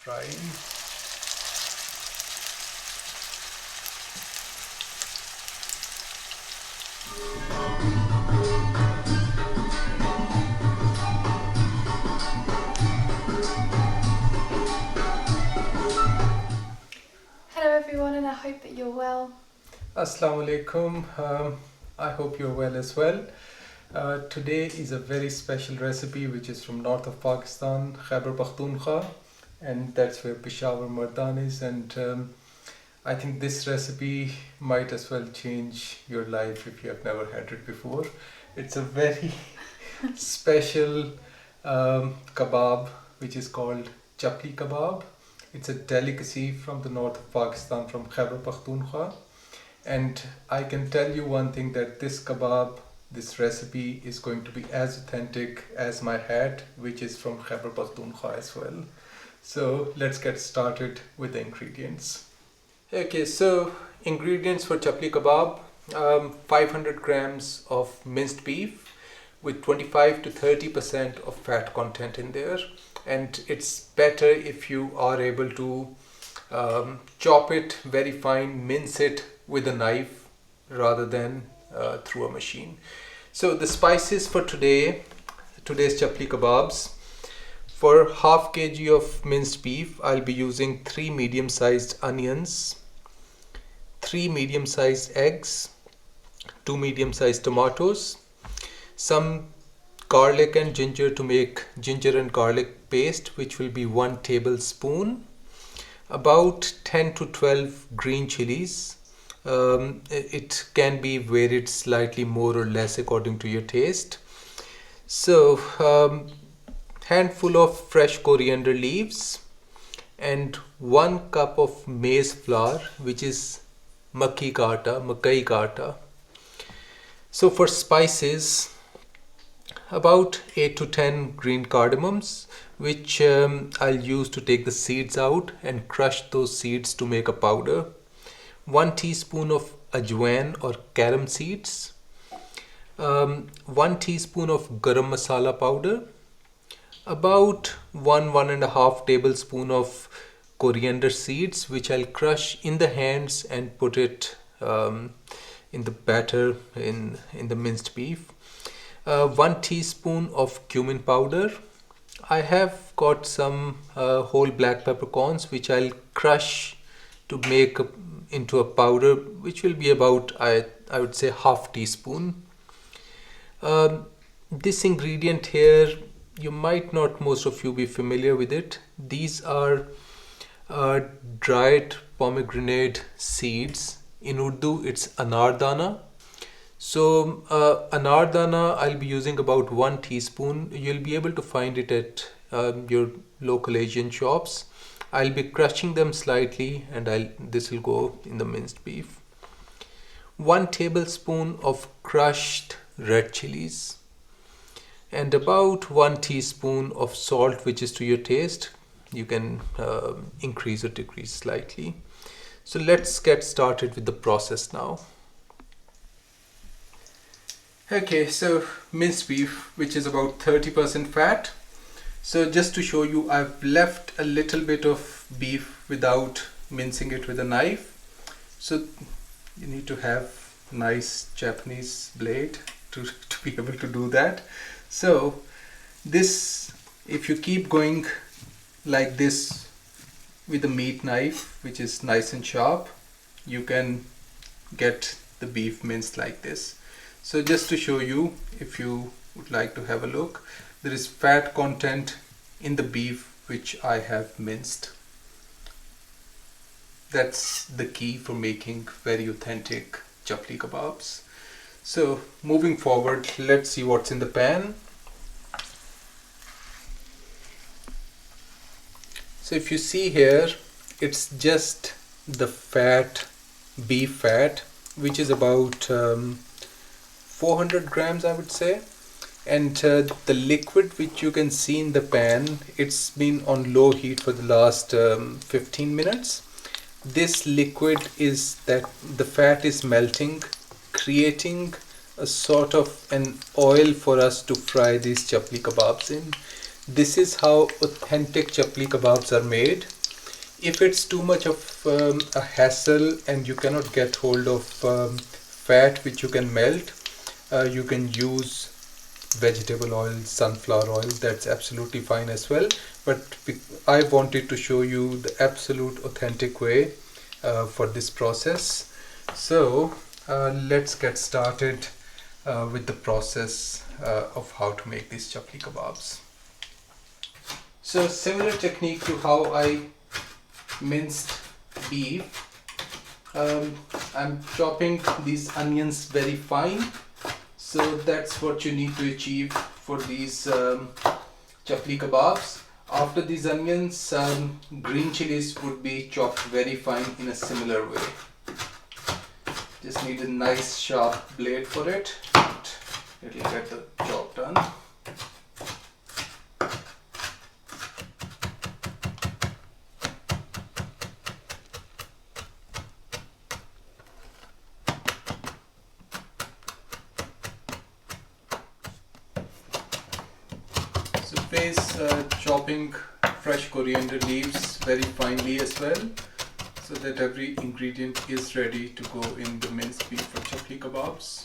frying. Hello everyone, and I hope that you're well. Assalamu alaikum. I hope you're well as well. Today is a very special recipe which is from north of Pakistan, Khyber Pakhtunkhwa, and that's where Peshawar, Mardan is. And I think this recipe might as well change your life if you have never had it before. It's a very special kebab which is called Chapli Kebab. It's a delicacy from the north of Pakistan, from Khyber Pakhtunkhwa. And I can tell you one thing, that this kebab, this recipe is going to be as authentic as my hat, which is from Khyber Pakhtunkhwa as well. So let's get started with the ingredients. Okay, so ingredients for chapli kebab: 500 grams of minced beef with 25 to 30% of fat content in there. And it's better if you are able to chop it very fine, mince it with a knife rather than through a machine. So the spices for today's chapli kebabs: for half kg of minced beef, I'll be using 3 medium-sized onions, 3 medium-sized eggs, 2 medium-sized tomatoes, some garlic and ginger to make ginger and garlic paste, which will be 1 tablespoon, about 10 to 12 green chilies. It can be varied slightly more or less according to your taste. So handful of fresh coriander leaves, and 1 cup of maize flour, which is makai ka atta. So for spices, about 8 to 10 green cardamoms, which I'll use to take the seeds out and crush those seeds to make a powder. 1 teaspoon of Ajwein or Carom seeds, 1 teaspoon of Garam Masala powder, about 1.5 tablespoon of Coriander Seeds, which I'll crush in the hands and put it in the batter in the minced beef. 1 teaspoon of Cumin Powder. I have got some whole black peppercorns, which I'll crush to make into a powder, which will be about, I would say, half teaspoon. This ingredient here, you might not, most of you, be familiar with it. These are dried pomegranate seeds. In Urdu, it's Anardana. So Anardana, I'll be using about 1 teaspoon. You'll be able to find it at your local Asian shops. I'll be crushing them slightly, and this will go in the minced beef. 1 tablespoon of crushed red chilies, and about 1 teaspoon of salt, which is to your taste. You can increase or decrease slightly. So let's get started with the process now. Okay, so minced beef, which is about 30% fat. So just to show you, I've left a little bit of beef without mincing it with a knife. So you need to have a nice Japanese blade to be able to do that. So this, if you keep going like this with a meat knife, which is nice and sharp, you can get the beef minced like this. So just to show you, if you would like to have a look, there is fat content in the beef which I have minced. That's the key for making very authentic chapli kebabs. So moving forward, let's see what's in the pan. So if you see here, it's just the fat, beef fat, which is about 400 grams, I would say. And the liquid which you can see in the pan, it's been on low heat for the last 15 minutes. This liquid is that the fat is melting, creating a sort of an oil for us to fry these chapli kebabs in. this is how authentic chapli kebabs are made. If it's too much of a hassle and you cannot get hold of fat which you can melt, you can use vegetable oil, sunflower oil, that's absolutely fine as well. But I wanted to show you the absolute authentic way for this process. So let's get started with the process of how to make these chapli kebabs. So similar technique to how I minced beef, I'm chopping these onions very fine. So that's what you need to achieve for these chapli kebabs. After these onions, green chilies would be chopped very fine in a similar way. Just need a nice sharp blade for it, and it'll get the job done. Place chopping fresh coriander leaves very finely as well, so that every ingredient is ready to go in the minced beef for chapli kebabs.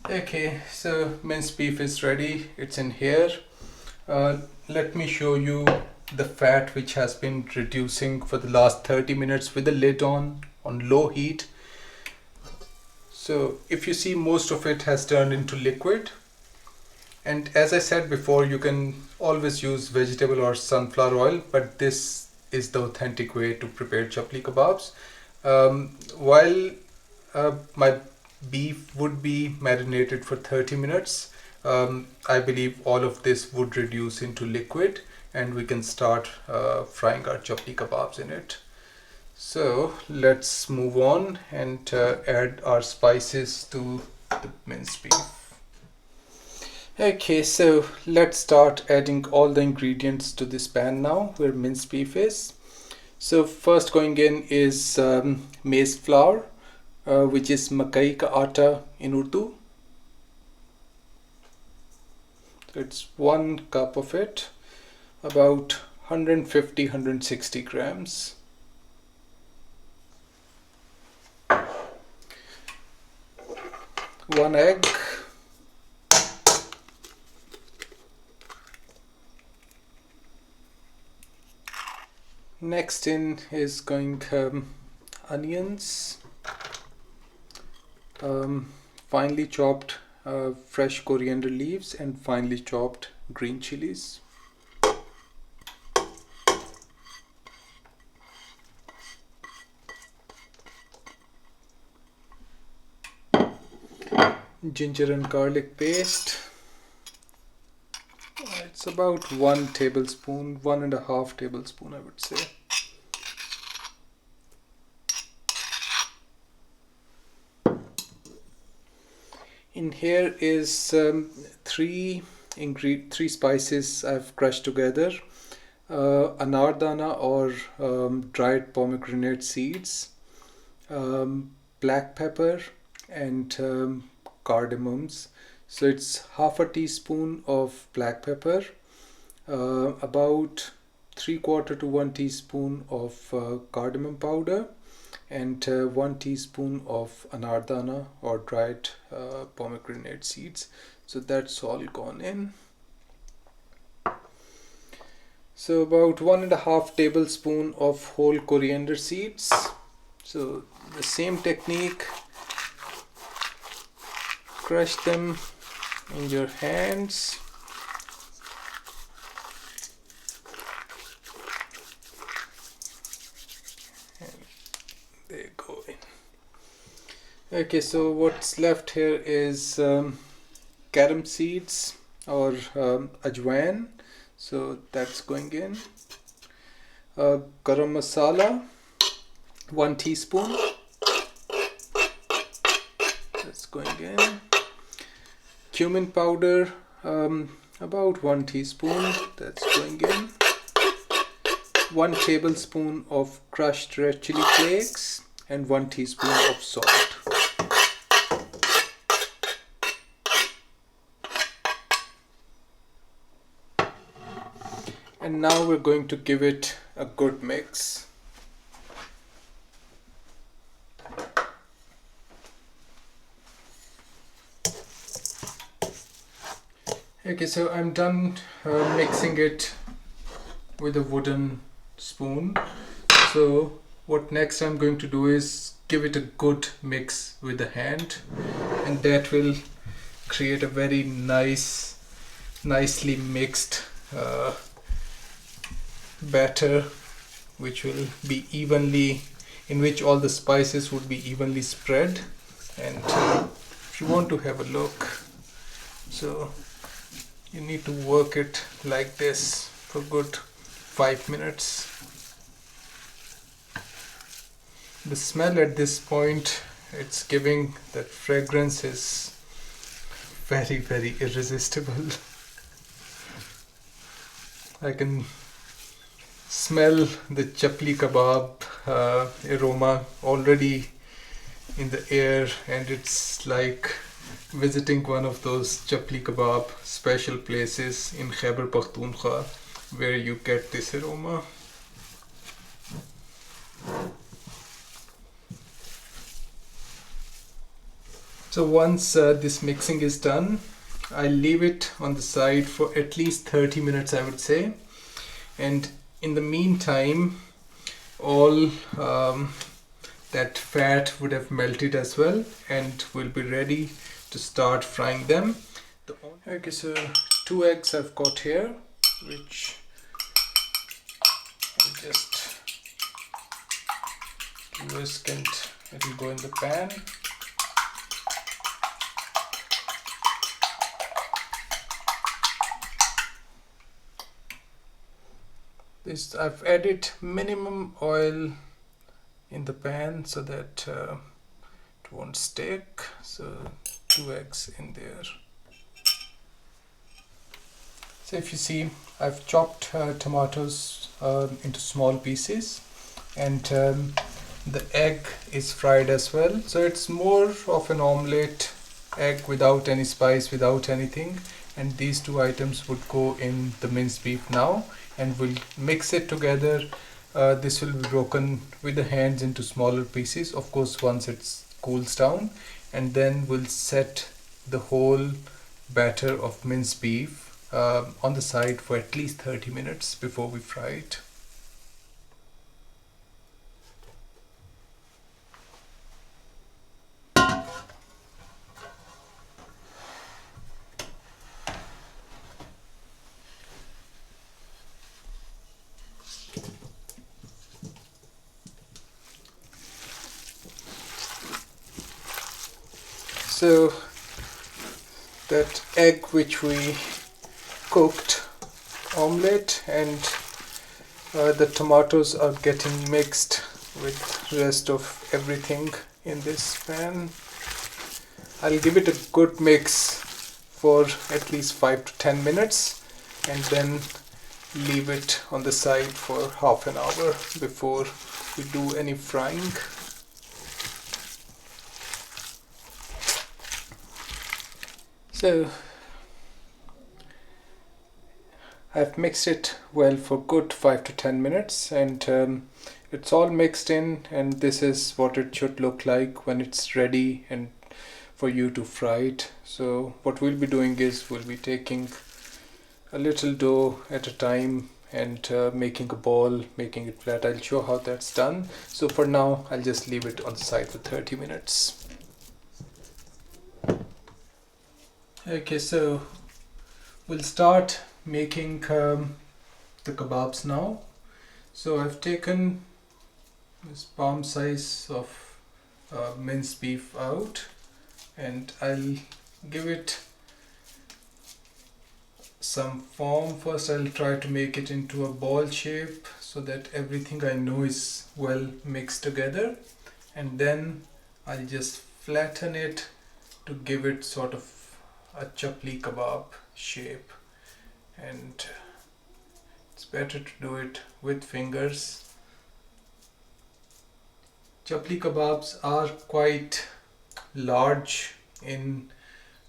Okay, so minced beef is ready, it's in here. Let me show you the fat which has been reducing for the last 30 minutes with the lid on low heat. So if you see, most of it has turned into liquid, and as I said before, you can always use vegetable or sunflower oil, but this is the authentic way to prepare chapli kebabs. While my beef would be marinated for 30 minutes, I believe all of this would reduce into liquid and we can start frying our chapli kebabs in it. So let's move on and add our spices to the minced beef. Okay, so let's start adding all the ingredients to this pan now where minced beef is. So first going in is maize flour, which is makai ka atta in Urdu. So it's 1 cup of it, about 150-160 grams. One egg, next in is going onions, finely chopped fresh coriander leaves, and finely chopped green chilies. Ginger and garlic paste. It's about 1 tablespoon, 1.5 tablespoon, I would say. In here is three spices I've crushed together. Anardana, or dried pomegranate seeds, black pepper, and cardamoms. So it's half a teaspoon of black pepper, about 3/4 to 1 teaspoon of cardamon powder, and 1 teaspoon of Anardana, or dried pomegranate seeds. So that's all gone in. So about 1.5 tablespoon of whole coriander seeds. So the same technique, crush them in your hands. And they go in. Okay, so what's left here is Carom seeds, or Ajwein. So that's going in. Garam Masala, 1 teaspoon. That's going in. Cumin powder, about 1 teaspoon. That's going in. 1 tablespoon of crushed red chili flakes, and 1 teaspoon of salt. And now we're going to give it a good mix. Okay, so I'm done mixing it with a wooden spoon. So what next I'm going to do is give it a good mix with the hand, and that will create a very nicely mixed batter, which will be in which all the spices would be evenly spread. And if you want to have a look, so you need to work it like this for good 5 minutes. The smell at this point, it's giving that fragrance is very irresistible. I can smell the Chapli Kebab aroma already in the air, and it's like visiting one of those Chapli Kebab special places in Khyber Pakhtunkhwa where you get this aroma. So once this mixing is done, I'll leave it on the side for at least 30 minutes, I would say. And in the meantime, all that fat would have melted as well, and we'll be ready to start frying them. Okay, so 2 eggs I've got here, which I'll just whisk and it will go in the pan. This I've added minimum oil in the pan so that it won't stick. So 2 eggs in there. So if you see, I've chopped tomatoes into small pieces, and the egg is fried as well. So it's more of an omelette egg without any spice, without anything. And these 2 items would go in the minced beef now, and we'll mix it together. This will be broken with the hands into smaller pieces, of course once it cools down, and then we'll set the whole batter of minced beef on the side for at least 30 minutes before we fry it. So that egg which we cooked omelette, and the tomatoes are getting mixed with rest of everything in this pan. I'll give it a good mix for at least 5 to 10 minutes and then leave it on the side for half an hour before we do any frying. So I've mixed it well for good 5 to 10 minutes, and it's all mixed in, and this is what it should look like when it's ready and for you to fry it. So what we'll be doing is we'll be taking a little dough at a time and making a ball, making it flat. I'll show how that's done. So for now I'll just leave it on the side for 30 minutes. Okay, so we'll start making the kebabs now. So I've taken this palm size of minced beef out, and I'll give it some form. First I'll try to make it into a ball shape so that everything I know is well mixed together, and then I'll just flatten it to give it sort of a chapli kebab shape, and it's better to do it with fingers. Chapli kebabs are quite large in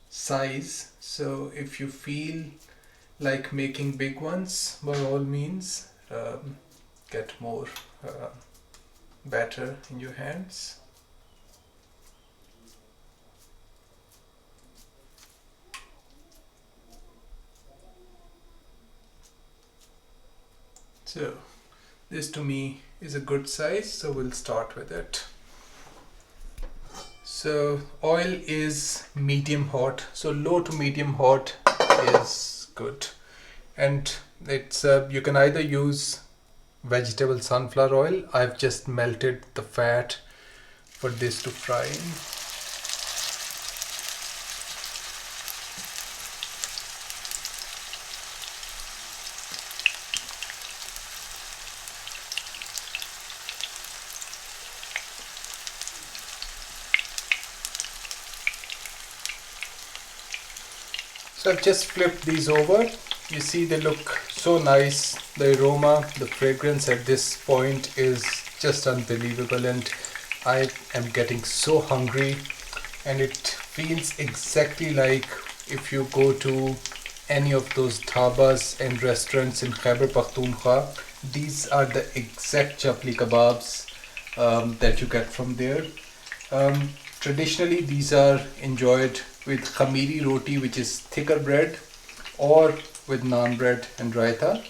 size, so if you feel like making big ones, by all means, get more batter in your hands. So this to me is a good size, so we'll start with it. So oil is medium hot, so low to medium hot is good. And it's you can either use vegetable sunflower oil. I've just melted the fat for this to fry in. So I've just flipped these over. You see they look so nice. The aroma, the fragrance at this point is just unbelievable, and I am getting so hungry, and it feels exactly like if you go to any of those dhabas and restaurants in Khyber Pakhtunkhwa. These are the exact chapli kebabs that you get from there. Traditionally these are enjoyed with khamiri roti, which is thicker bread, or with naan bread and raita.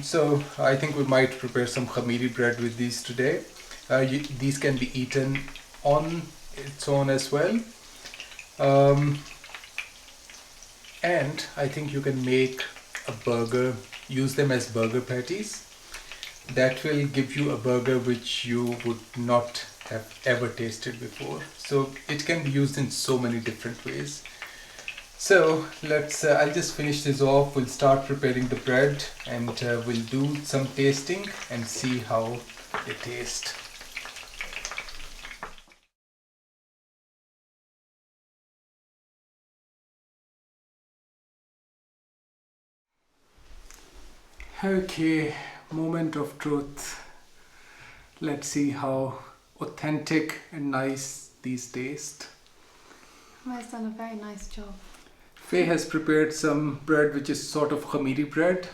So I think we might prepare some khamiri bread with these today. These can be eaten on its own as well. And I think you can make a burger, use them as burger patties. That will give you a burger which you would not have ever tasted before. So it can be used in so many different ways. So let's I'll just finish this off. We'll start preparing the bread, and we'll do some tasting and see how they taste. Okay, moment of truth. Let's see how authentic and nice these taste. Mai's done a very nice job. Faye has prepared some bread which is sort of khamiri bread.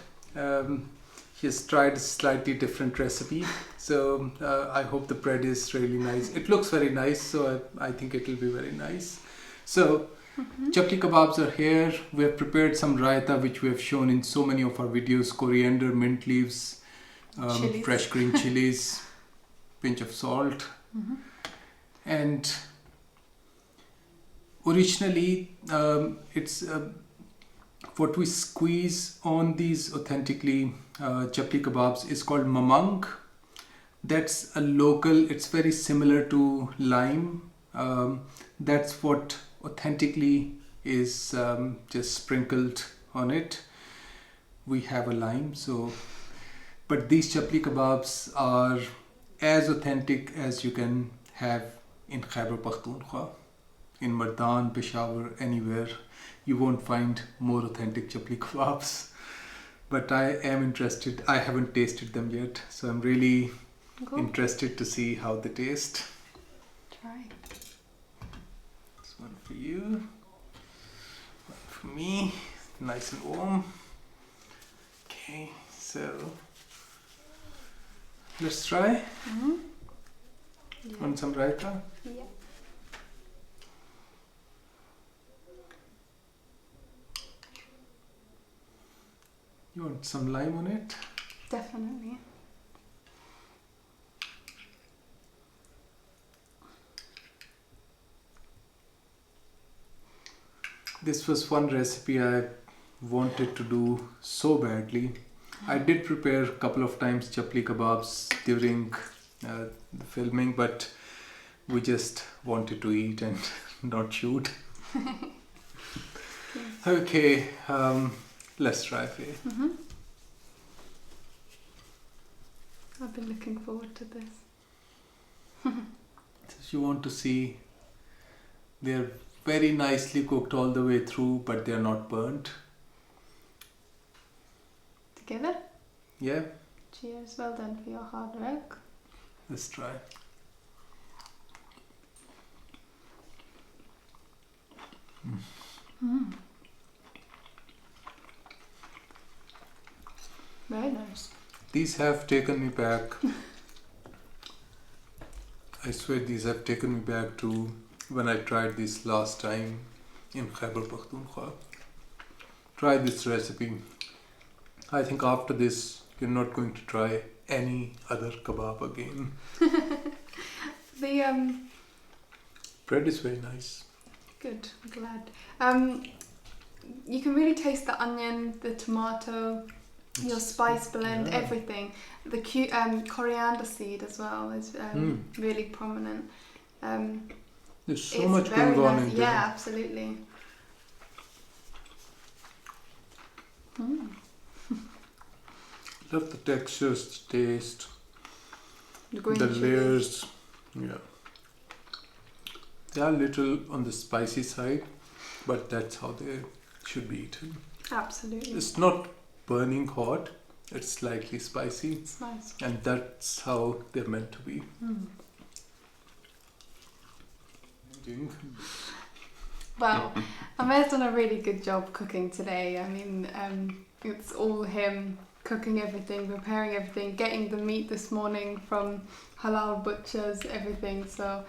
She has tried a slightly different recipe, so I hope the bread is really nice. It looks very nice, so I think it will be very nice. So chapli kebabs are here. We have prepared some raita which we have shown in so many of our videos: coriander, mint leaves, fresh green chilies, pinch of salt, and originally it's what we squeeze on these authentically chapli kebabs is called mamang. That's a local, it's very similar to lime. That's what authentically is just sprinkled on it. We have a lime, so but these chapli kebabs are as authentic as you can have in Khyber Pakhtunkhwa. In Mardan, Peshawar, anywhere, you won't find more authentic chapli kebabs. But I am interested. I haven't tasted them yet, so I'm really interested to see how they taste. Try. This one for you, one for me, nice and warm. Okay, so let's try. Yeah. Want some raita? Yeah. You want some lime on it? Definitely. This was one recipe I wanted to do so badly. I did prepare a couple of times chapli kebabs during the filming, but we just wanted to eat and not shoot. Okay, let's try Faye. I've been looking forward to this. If you want to see, they're very nicely cooked all the way through, but they're not burnt. Together? Yeah, Cheers, well done for your hard work. let's try. Very nice. These have taken me back. I swear these have taken me back to when I tried this last time in Khyber Pakhtunkhwa. Try this recipe. I think after this you're not going to try any other kebab again. The Bread is very nice. Good, I'm glad. You can really taste the onion, the tomato, your spice blend, yeah. everything. The coriander seed as well is really prominent. There's so It's much very going on nice. in there. Yeah, absolutely. Love the textures, the taste, The green the chilies. layers. Yeah. They are little on the spicy side, but that's how they should be eaten. Absolutely. It's not burning hot, it's slightly spicy, It's nice. and that's how they're meant to be. Well, Amer's done a really good job cooking today. I mean, it's all him cooking everything, preparing everything, getting the meat this morning from halal butchers, everything. So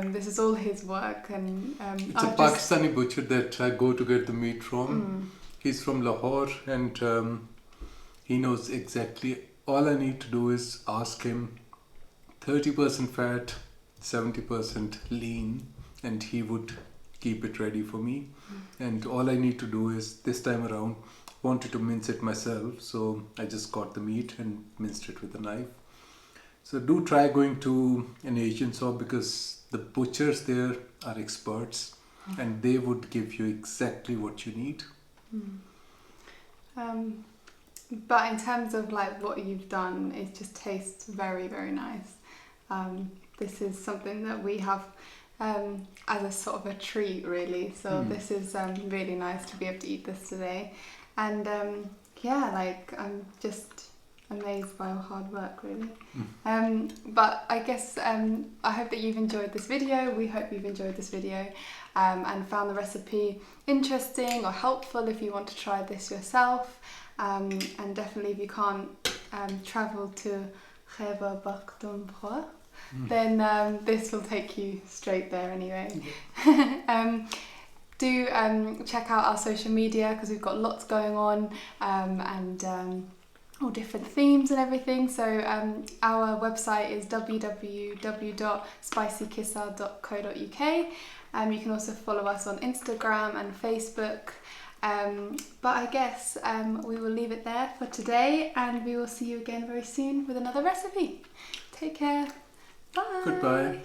this is all his work, and It's a Pakistani butcher that I go to get the meat from. He's from Lahore, and he knows exactly. All I need to do is ask him 30% fat, 70% lean, and he would keep it ready for me. And all I need to do is, this time around, wanted to mince it myself, so I just got the meat and minced it with a knife. So do try going to an Asian shop, because the butchers there are experts and they would give you exactly what you need. But in terms of like what you've done, it just tastes very, very nice. This is something that we have as a sort of a treat, really. So this is really nice to be able to eat this today. And yeah, like I'm just amazed by your hard work, really. But I guess I hope that you've enjoyed this video. We hope you've enjoyed this video and found the recipe interesting or helpful if you want to try this yourself. And definitely if you can't travel to Khyber Pakhtunkhwa, then this will take you straight there anyway. Do check out our social media, because we've got lots going on and all different themes and everything. So our website is www.spicykissah.co.uk. You can also follow us on Instagram and Facebook. But I guess we will leave it there for today, and we will see you again very soon with another recipe. Take care. Bye. Goodbye.